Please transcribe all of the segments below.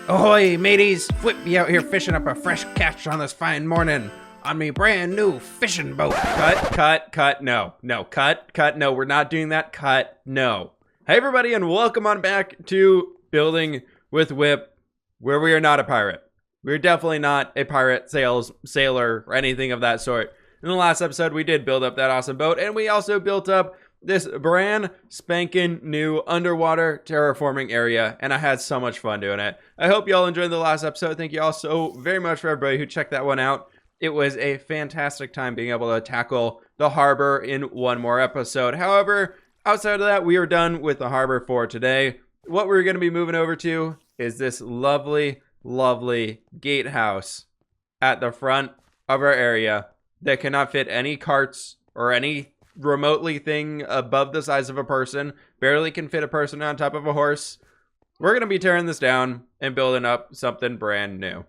Ahoy, mateys! Flip me out here fishing up a fresh catch on this fine morning on me brand new fishing boat. Cut, no, we're not doing that, no. Hey everybody, and welcome on back to Building with Whip, where we are not a pirate. We're definitely not a pirate, sailor, or anything of that sort. In the last episode, we did build up that awesome boat, and we also built up this brand spanking new underwater terraforming area, and I had so much fun doing it. I hope y'all enjoyed the last episode. Thank you all so very much for everybody who checked that one out. It was a fantastic time being able to tackle the harbor in one more episode. However, outside of that, we are done with the harbor for today. What we're going to be moving over to is this lovely gatehouse at the front of our area that cannot fit any carts or any remotely thing above the size of a person. Barely can fit a person on top of a horse. We're going to be tearing this down and building up something brand new.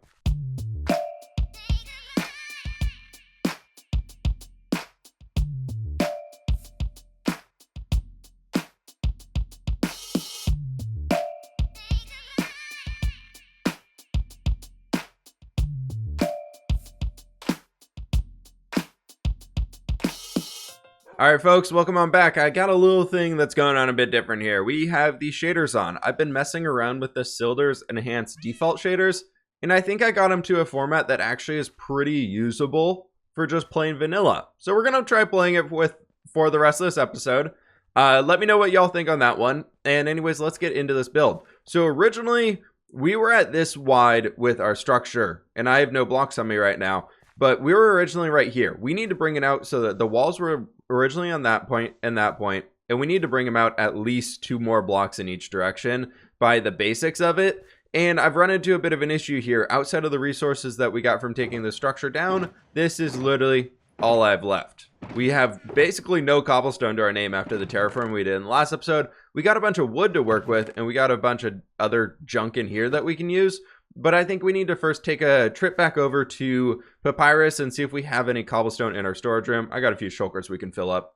Alright folks, welcome on back. I got a little thing that's going on a bit different here. We have the shaders on. I've been messing around with the Silder's Enhanced default shaders, and I think I got them to a format that actually is pretty usable for just plain vanilla. So we're going to try playing it for the rest of this episode. Let me know what y'all think on that one. And anyways, let's get into this build. So originally, we were at this wide with our structure, and I have no blocks on me right now. But we were originally right here. We need to bring it out so that the walls were originally on that point and that point, and we need to bring them out at least 2 more blocks in each direction by the basics of it. And I've run into a bit of an issue here. Outside of the resources that we got from taking the structure down, this is literally all I've left. We have basically no cobblestone to our name after the terraform we did in the last episode. We got a bunch of wood to work with, and we got a bunch of other junk in here that we can use. But I think we need to first take a trip back over to Papyrus and see if we have any cobblestone in our storage room. I got a few shulkers we can fill up.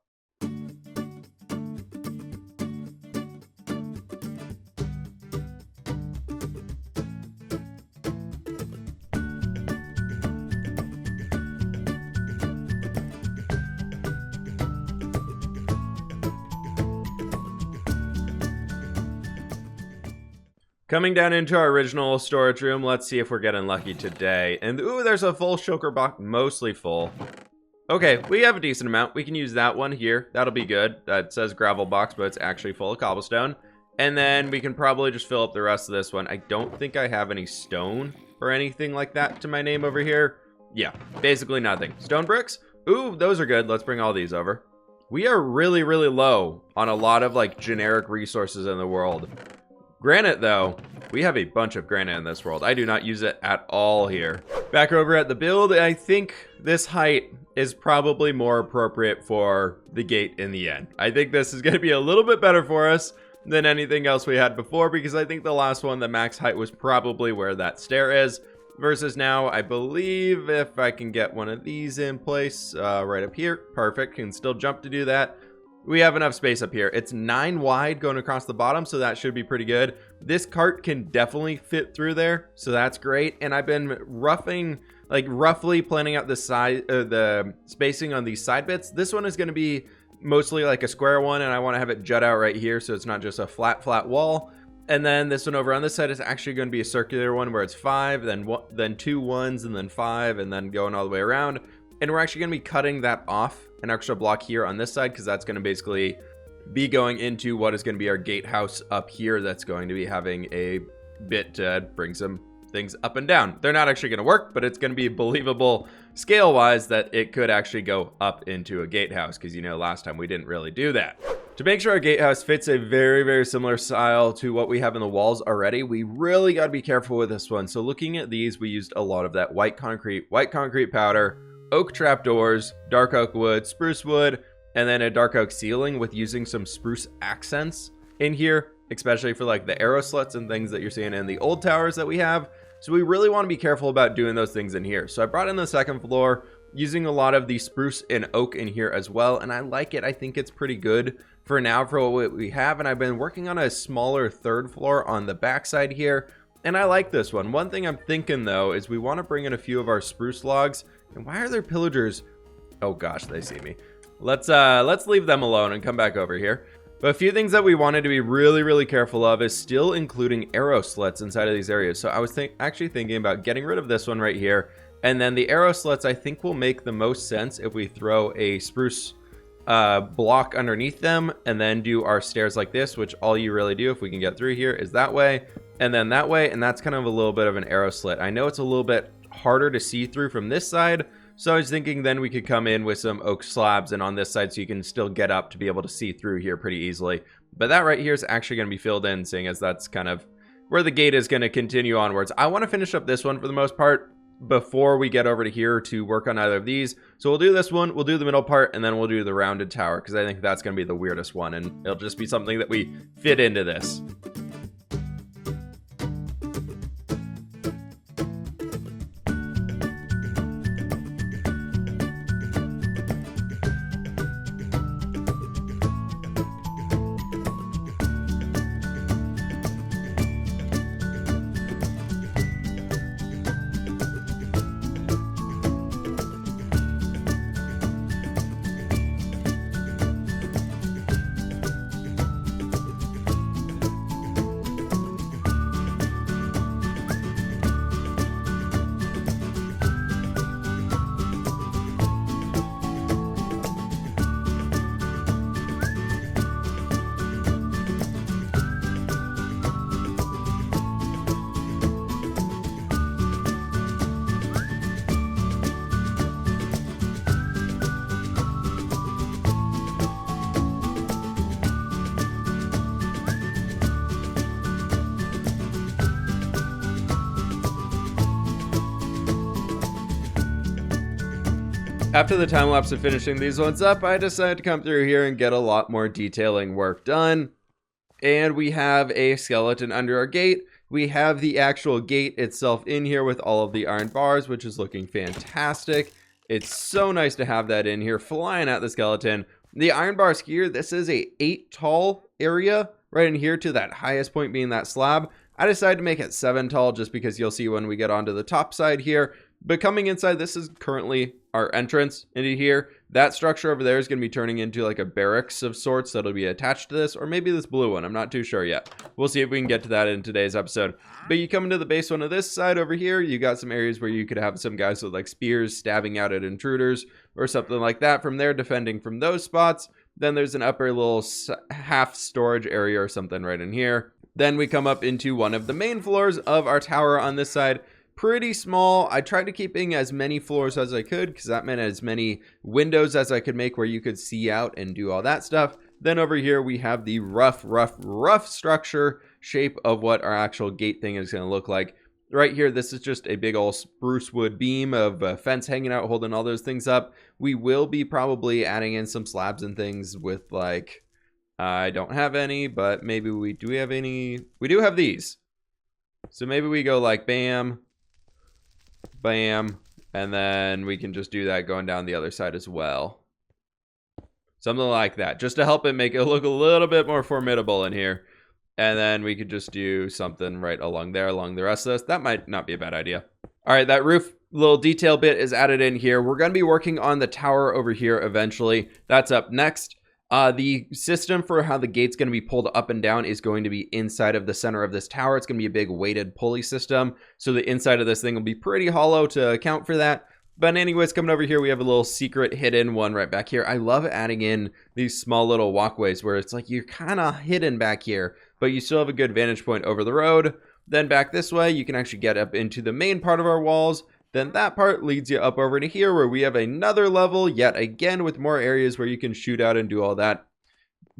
Coming down into our original storage room, let's see if we're getting lucky today. And ooh, there's a full shulker box, mostly full. Okay, we have a decent amount. We can use that one here. That'll be good. That says gravel box, but it's actually full of cobblestone. And then we can probably just fill up the rest of this one. I don't think I have any stone or anything like that to my name over here. Yeah, basically nothing. Stone bricks? Ooh, those are good. Let's bring all these over. We are really low on a lot of like generic resources in the world. Granite, though, we have a bunch of granite in this world. I do not use it at all here. Back over at the build, I think this height is probably more appropriate for the gate in the end. I think this is going to be a little bit better for us than anything else we had before, because I think the last one, the max height, was probably where that stair is. Versus now, I believe if I can get one of these in place right up here, perfect, can still jump to do that. We have enough space up here. It's 9 wide going across the bottom, so that should be pretty good. This cart can definitely fit through there, so that's great. And I've been roughly planning out the spacing on these side bits. This one is going to be mostly like a square one, and I want to have it jut out right here, so it's not just a flat wall. And then this one over on this side is actually going to be a circular one where it's 5, then 2 ones, and then 5, and then going all the way around. And we're actually going to be cutting that off an extra block here on this side, because that's going to basically be going into what is going to be our gatehouse up here. That's going to be having a bit to bring some things up and down. They're not actually going to work, but it's going to be believable scale wise that it could actually go up into a gatehouse, because you know last time we didn't really do that. To make sure our gatehouse fits a very similar style to what we have in the walls already, we really got to be careful with this one. So looking at these, we used a lot of that white concrete powder, oak trapdoors, dark oak wood, spruce wood, and then a dark oak ceiling with using some spruce accents in here, especially for like the arrow slits and things that you're seeing in the old towers that we have. So we really want to be careful about doing those things in here. So I brought in the second floor using a lot of the spruce and oak in here as well, and I like it. I think it's pretty good for now for what we have, and I've been working on a smaller third floor on the backside here And I like this one. One thing I'm thinking though is we want to bring in a few of our spruce logs. And why are there pillagers? Oh gosh, they see me. Let's leave them alone and come back over here. But a few things that we wanted to be really careful of is still including arrow slits inside of these areas. So I was actually thinking about getting rid of this one right here. And then the arrow slits I think will make the most sense if we throw a spruce block underneath them and then do our stairs like this, which all you really do if we can get through here is that way and then that way, and that's kind of a little bit of an arrow slit. I know it's a little bit harder to see through from this side, so I was thinking then we could come in with some oak slabs and on this side so you can still get up to be able to see through here pretty easily. But that right here is actually going to be filled in, seeing as that's kind of where the gate is going to continue onwards. I want to finish up this one for the most part before we get over to here to work on either of these. So we'll do this one, we'll do the middle part, and then we'll do the rounded tower, because I think that's going to be the weirdest one, and it'll just be something that we fit into this. After the time lapse of finishing these ones up, I decided to come through here and get a lot more detailing work done. And we have a skeleton under our gate. We have the actual gate itself in here with all of the iron bars, which is looking fantastic. It's so nice to have that in here, flying at the skeleton. The iron bars here, this is a 8 tall area right in here to that highest point being that slab. I decided to make it 7 tall just because you'll see when we get onto the top side here. But coming inside, this is currently our entrance into here. That structure over there is going to be turning into like a barracks of sorts that'll be attached to this, or maybe this blue one. I'm not too sure yet. We'll see if we can get to that in today's episode. But you come into the base one of this side over here, you got some areas where you could have some guys with like spears stabbing out at intruders or something like that. From there, defending from those spots. Then there's an upper little half storage area or something right in here. Then we come up into one of the main floors of our tower on this side. Pretty small. I tried to keeping as many floors as I could because that meant as many windows as I could make where you could see out and do all that stuff. Then over here we have the rough structure shape of what our actual gate thing is going to look like. Right here, this is just a big old spruce wood beam of a fence hanging out, holding all those things up. We will be probably adding in some slabs and things with like, I don't have any, but maybe do we have any? We do have these. So maybe we go like bam, bam, and then we can just do that going down the other side as well. Something like that, just to help it make it look a little bit more formidable in here. And then we could just do something right along there, along the rest of this. That might not be a bad idea. All right, that roof little detail bit is added in here. We're going to be working on the tower over here eventually. That's up next. The system for how the gate's going to be pulled up and down is going to be inside of the center of this tower. It's going to be a big weighted pulley system. So the inside of this thing will be pretty hollow to account for that. But anyways, coming over here, we have a little secret hidden one right back here. I love adding in these small little walkways where it's like you're kind of hidden back here, but you still have a good vantage point over the road. Then back this way, you can actually get up into the main part of our walls. Then that part leads you up over to here where we have another level, yet again with more areas where you can shoot out and do all that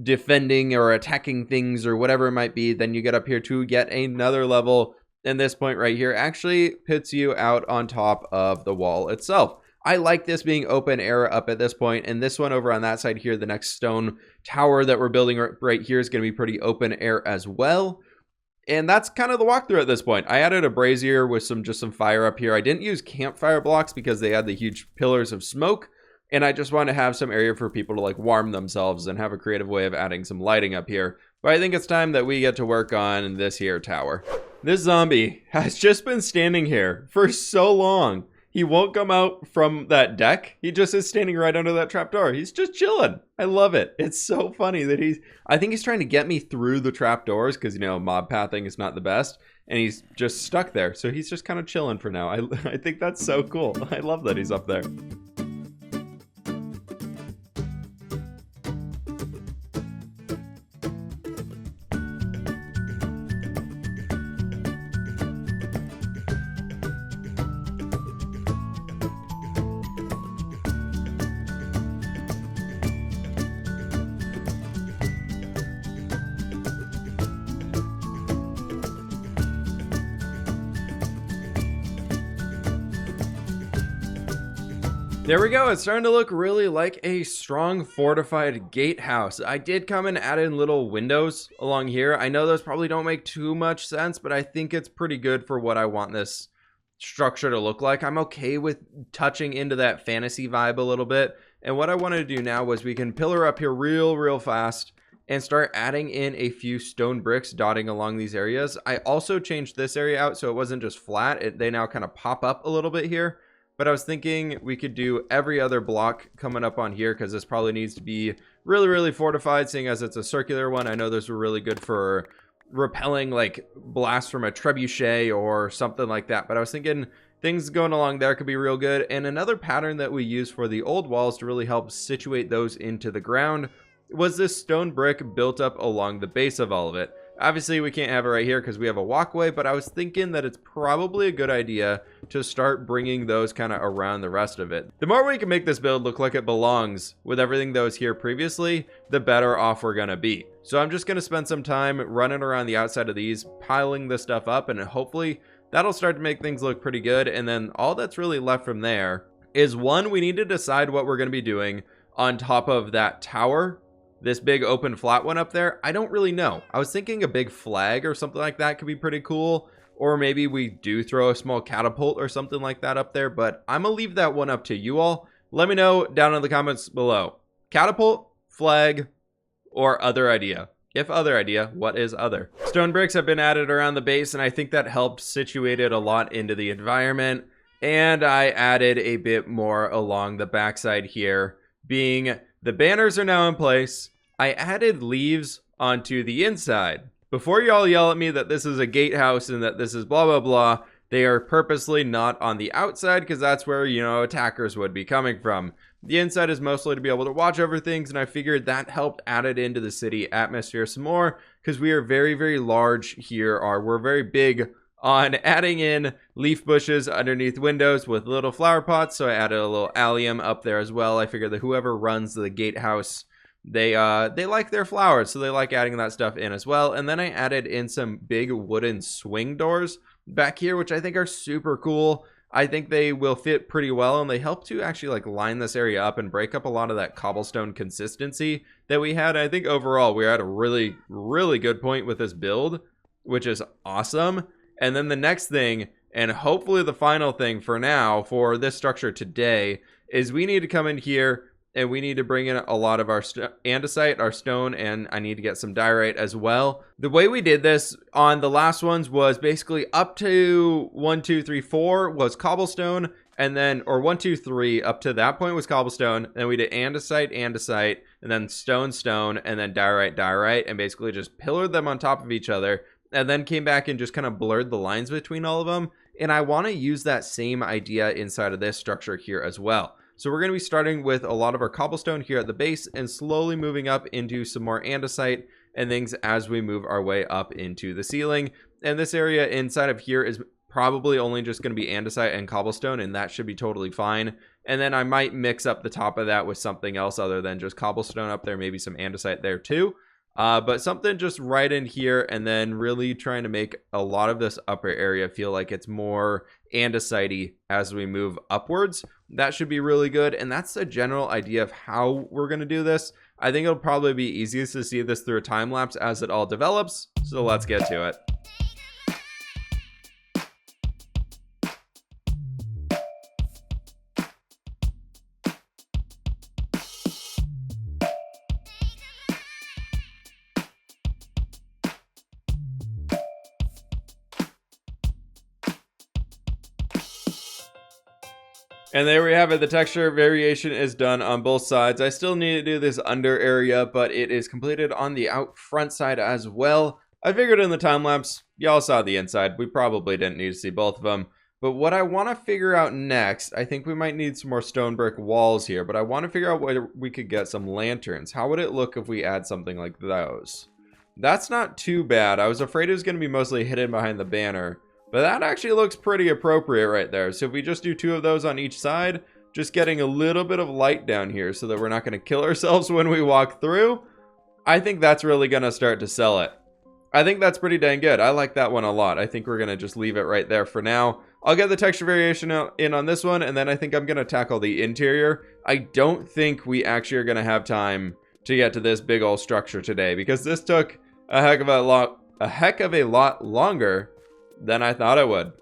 defending or attacking things or whatever it might be. Then you get up here to yet another level. And this point right here actually puts you out on top of the wall itself. I like this being open air up at this point, and this one over on that side here, the next stone tower that we're building right here is going to be pretty open air as well. And that's kind of the walkthrough at this point. I added a brazier with just some fire up here. I didn't use campfire blocks because they had the huge pillars of smoke, and I just want to have some area for people to like warm themselves and have a creative way of adding some lighting up here. But I think it's time that we get to work on this here tower. This zombie has just been standing here for so long. He won't come out from that deck. He just is standing right under that trapdoor. He's just chilling. I love it. It's so funny that I think he's trying to get me through the trapdoors because, you know, mob pathing is not the best. And he's just stuck there. So he's just kind of chilling for now. I think that's so cool. I love that he's up there. There we go. It's starting to look really like a strong fortified gatehouse. I did come and add in little windows along here. I know those probably don't make too much sense, but I think it's pretty good for what I want this structure to look like. I'm okay with touching into that fantasy vibe a little bit. And what I wanted to do now was we can pillar up here real fast and start adding in a few stone bricks dotting along these areas. I also changed this area out so it wasn't just flat. They now kind of pop up a little bit here. But I was thinking we could do every other block coming up on here because this probably needs to be really fortified, seeing as it's a circular one. I know those were really good for repelling like blasts from a trebuchet or something like that. But I was thinking things going along there could be real good. And another pattern that we use for the old walls to really help situate those into the ground was this stone brick built up along the base of all of it. Obviously, we can't have it right here because we have a walkway, but I was thinking that it's probably a good idea to start bringing those kind of around the rest of it. The more we can make this build look like it belongs with everything that was here previously, the better off we're going to be. So I'm just going to spend some time running around the outside of these, piling this stuff up, and hopefully that'll start to make things look pretty good. And then all that's really left from there is, one, we need to decide what we're going to be doing on top of that tower. This big open flat one up there, I don't really know. I was thinking a big flag or something like that could be pretty cool. Or maybe we do throw a small catapult or something like that up there. But I'm going to leave that one up to you all. Let me know down in the comments below. Catapult, flag, or other idea. If other idea, what is other? Stone bricks have been added around the base, and I think that helped situate it a lot into the environment. And I added a bit more along the backside here, being the banners are now in place. I added leaves onto the inside. Before y'all yell at me that this is a gatehouse and that this is blah, blah, blah, they are purposely not on the outside because that's where, you know, attackers would be coming from. The inside is mostly to be able to watch over things, and I figured that helped add it into the city atmosphere some more because we are very large here. We're very big on adding in leaf bushes underneath windows with little flower pots, so I added a little allium up there as well. I figured that whoever runs the gatehouse, they like their flowers, so they like adding that stuff in as well. And then I added in some big wooden swing doors back here, which I think are super cool. I think they will fit pretty well, and they help to actually like line this area up and break up a lot of that cobblestone consistency that we had. I think overall we're at a really good point with this build, which is awesome. And then the next thing, and hopefully the final thing for now for this structure today, is we need to come in here and we need to bring in a lot of our andesite, our stone, and I need to get some diorite as well. The way we did this on the last ones was basically up to 1, 2, 3, 4 was cobblestone, and then, or 1, 2, 3 up to that point was cobblestone. And then we did andesite, and then stone, and then diorite, and basically just pillared them on top of each other. And then came back and just kind of blurred the lines between all of them. And I want to use that same idea inside of this structure here as well. So we're going to be starting with a lot of our cobblestone here at the base and slowly moving up into some more andesite and things as we move our way up into the ceiling. And this area inside of here is probably only just going to be andesite and cobblestone, and that should be totally fine. And then I might mix up the top of that with something else other than just cobblestone up there, maybe some andesite there too. But something just right in here, and then really trying to make a lot of this upper area feel like it's more andesite-y as we move upwards. That should be really good, and that's the general idea of how we're going to do this. I think it'll probably be easiest to see this through a time lapse as it all develops, so let's get to it. And there we have it. The texture variation is done on both sides. I still need to do this under area, but it is completed on the out front side as well. I figured in the time lapse, y'all saw the inside. We probably didn't need to see both of them. But what I want to figure out next, I think we might need some more stone brick walls here, but I want to figure out whether we could get some lanterns. How would it look if we add something like those? That's not too bad. I was afraid it was going to be mostly hidden behind the banner, but that actually looks pretty appropriate right there. So if we just do 2 of those on each side, just getting a little bit of light down here so that we're not going to kill ourselves when we walk through, I think that's really going to start to sell it. I think that's pretty dang good. I like that one a lot. I think we're going to just leave it right there for now. I'll get the texture variation in on this one, and then I think I'm going to tackle the interior. I don't think we actually are going to have time to get to this big old structure today, because this took a heck of a lot longer than I thought it would.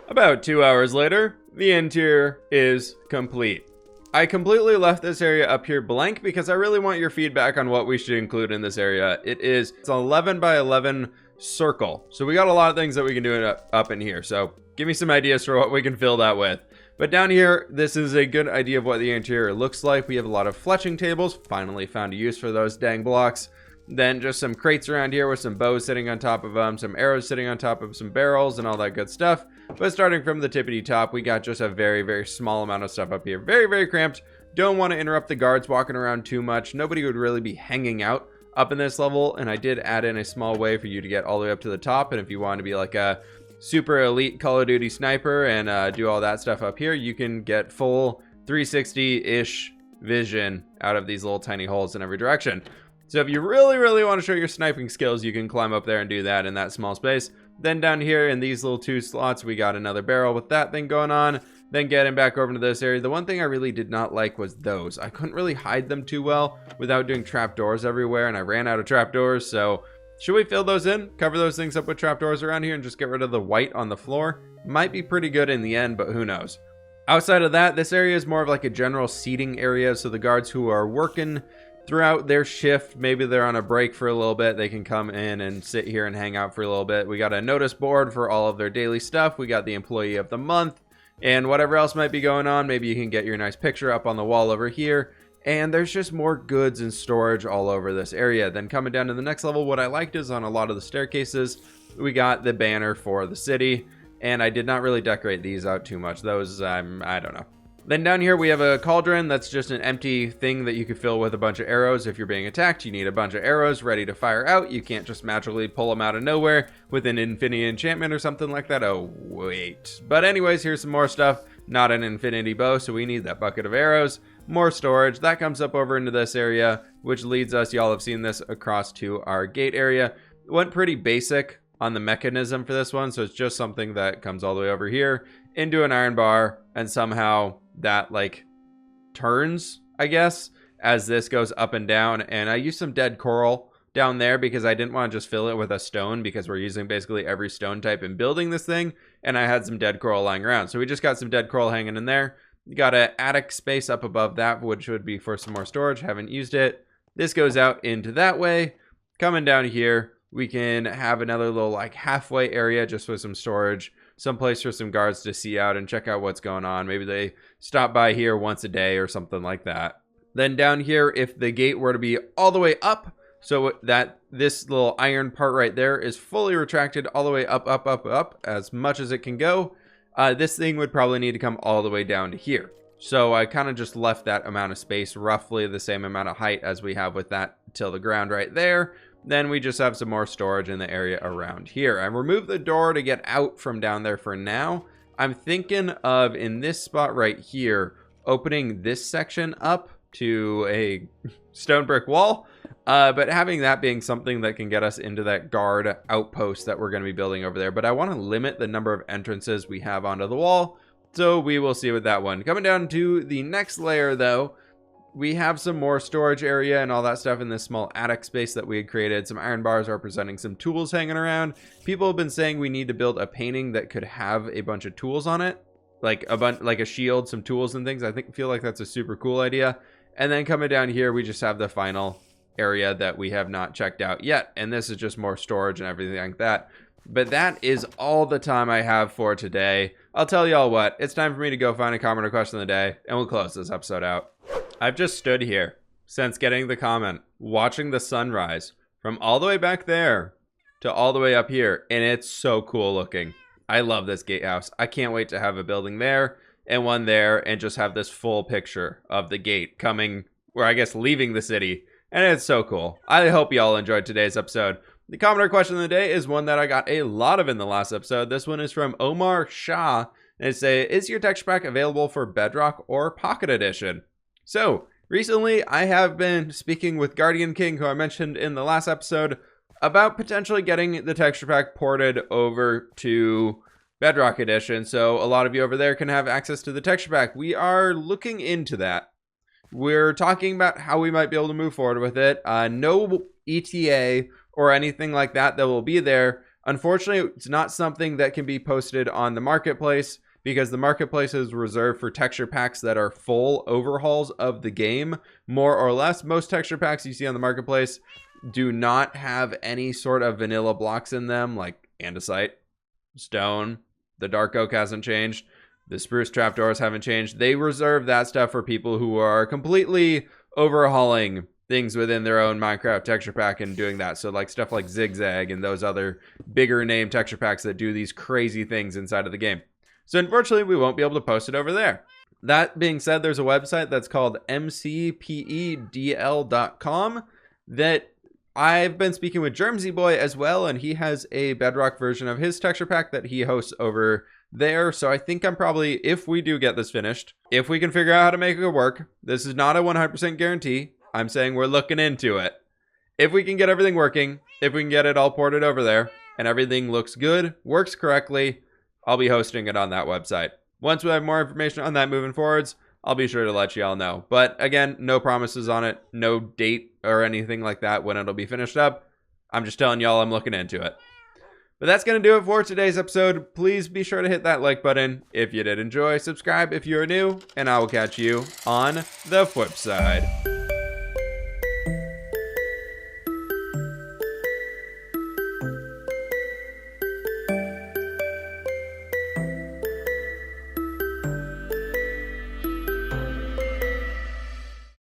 About 2 hours later, the interior is complete. I completely left this area up here blank because I really want your feedback on what we should include in this area. It's an 11 by 11 circle. So we got a lot of things that we can do up in here. So give me some ideas for what we can fill that with. But down here, this is a good idea of what the interior looks like. We have a lot of fletching tables. Finally found a use for those dang blocks. Then just some crates around here with some bows sitting on top of them, some arrows sitting on top of some barrels and all that good stuff. But starting from the tippity top, we got just a very, very small amount of stuff up here. Very, very cramped. Don't want to interrupt the guards walking around too much. Nobody would really be hanging out up in this level. And I did add in a small way for you to get all the way up to the top. And if you want to be like a super elite Call of Duty sniper and do all that stuff up here, you can get full 360-ish vision out of these little tiny holes in every direction. So if you really, really want to show your sniping skills, you can climb up there and do that in that small space. Then down here in these little 2 slots, we got another barrel with that thing going on. Then getting back over to this area, the one thing I really did not like was those. I couldn't really hide them too well without doing trapdoors everywhere, and I ran out of trapdoors. So should we fill those in? Cover those things up with trapdoors around here and just get rid of the white on the floor? Might be pretty good in the end, but who knows? Outside of that, this area is more of like a general seating area. So the guards who are working throughout their shift, maybe they're on a break for a little bit, they can come in and sit here and hang out for a little bit. We got a notice board for all of their daily stuff. We got the employee of the month and whatever else might be going on. Maybe you can get your nice picture up on the wall over here. And there's just more goods and storage all over this area. Then coming down to the next level, what I liked is on a lot of the staircases, we got the banner for the city. And I did not really decorate these out too much. Those, I don't know. Then down here we have a cauldron that's just an empty thing that you could fill with a bunch of arrows. If you're being attacked, you need a bunch of arrows ready to fire out. You can't just magically pull them out of nowhere with an infinity enchantment or something like that. Oh, wait. But anyways, here's some more stuff. Not an infinity bow, so we need that bucket of arrows. More storage. That comes up over into this area, which leads us, y'all have seen this, across to our gate area. Went pretty basic on the mechanism for this one, so it's just something that comes all the way over here into an iron bar, and somehow that like turns, I guess, as this goes up and down. And I used some dead coral down there because I didn't want to just fill it with a stone, because we're using basically every stone type in building this thing, and I had some dead coral lying around, so we just got some dead coral hanging in there. You got an attic space up above that, which would be for some more storage. Haven't used it. This goes out into that way. Coming down here, we can have another little like halfway area just with some storage, some place for some guards to see out and check out what's going on. Maybe they stop by here once a day or something like that. Then down here, if the gate were to be all the way up, so that this little iron part right there is fully retracted all the way up as much as it can go, this thing would probably need to come all the way down to here. So I kind of just left that amount of space, roughly the same amount of height as we have with that till the ground right there. Then we just have some more storage in the area around here. I removed the door to get out from down there for now. I'm thinking of, in this spot right here, opening this section up to a stone brick wall, but having that being something that can get us into that guard outpost that we're going to be building over there. But I want to limit the number of entrances we have onto the wall, so we will see with that one. Coming down to the next layer though, we have some more storage area and all that stuff in this small attic space that we had created. Some iron bars representing some tools hanging around. People have been saying we need to build a painting that could have a bunch of tools on it, like a shield, some tools and things. I feel like that's a super cool idea. And then coming down here, we just have the final area that we have not checked out yet, and this is just more storage and everything like that. But that is all the time I have for today. I'll tell y'all what, it's time for me to go find a comment or question of the day, and we'll close this episode out. I've just stood here since getting the comment, watching the sunrise from all the way back there to all the way up here, and it's so cool looking. I love this gatehouse. I can't wait to have a building there and one there and just have this full picture of the gate coming, or I guess leaving the city, and it's so cool. I hope y'all enjoyed today's episode. The comment or question of the day is one that I got a lot of in the last episode. This one is from Omar Shah. And it says, is your texture pack available for Bedrock or Pocket Edition? So, recently I have been speaking with Guardian King, who I mentioned in the last episode, about potentially getting the texture pack ported over to Bedrock Edition. So, a lot of you over there can have access to the texture pack. We are looking into that. We're talking about how we might be able to move forward with it. No ETA or anything like that will be there. Unfortunately, it's not something that can be posted on the marketplace because the marketplace is reserved for texture packs that are full overhauls of the game, more or less. Most texture packs you see on the marketplace do not have any sort of vanilla blocks in them, like andesite, stone, the dark oak hasn't changed, the spruce trapdoors haven't changed. They reserve that stuff for people who are completely overhauling things within their own Minecraft texture pack and doing that. So like stuff like Zigzag and those other bigger name texture packs that do these crazy things inside of the game. So unfortunately, we won't be able to post it over there. That being said, there's a website that's called mcpedl.com that I've been speaking with Germsy Boy as well, and he has a Bedrock version of his texture pack that he hosts over there. So I think I'm probably, if we do get this finished, if we can figure out how to make it work, this is not a 100% guarantee. I'm saying we're looking into it. If we can get everything working, if we can get it all ported over there, and everything looks good, works correctly, I'll be hosting it on that website. Once we have more information on that moving forwards, I'll be sure to let y'all know. But again, no promises on it, no date or anything like that when it'll be finished up. I'm just telling y'all I'm looking into it. But that's going to do it for today's episode. Please be sure to hit that like button if you did enjoy. Subscribe if you're new, and I will catch you on the flip side.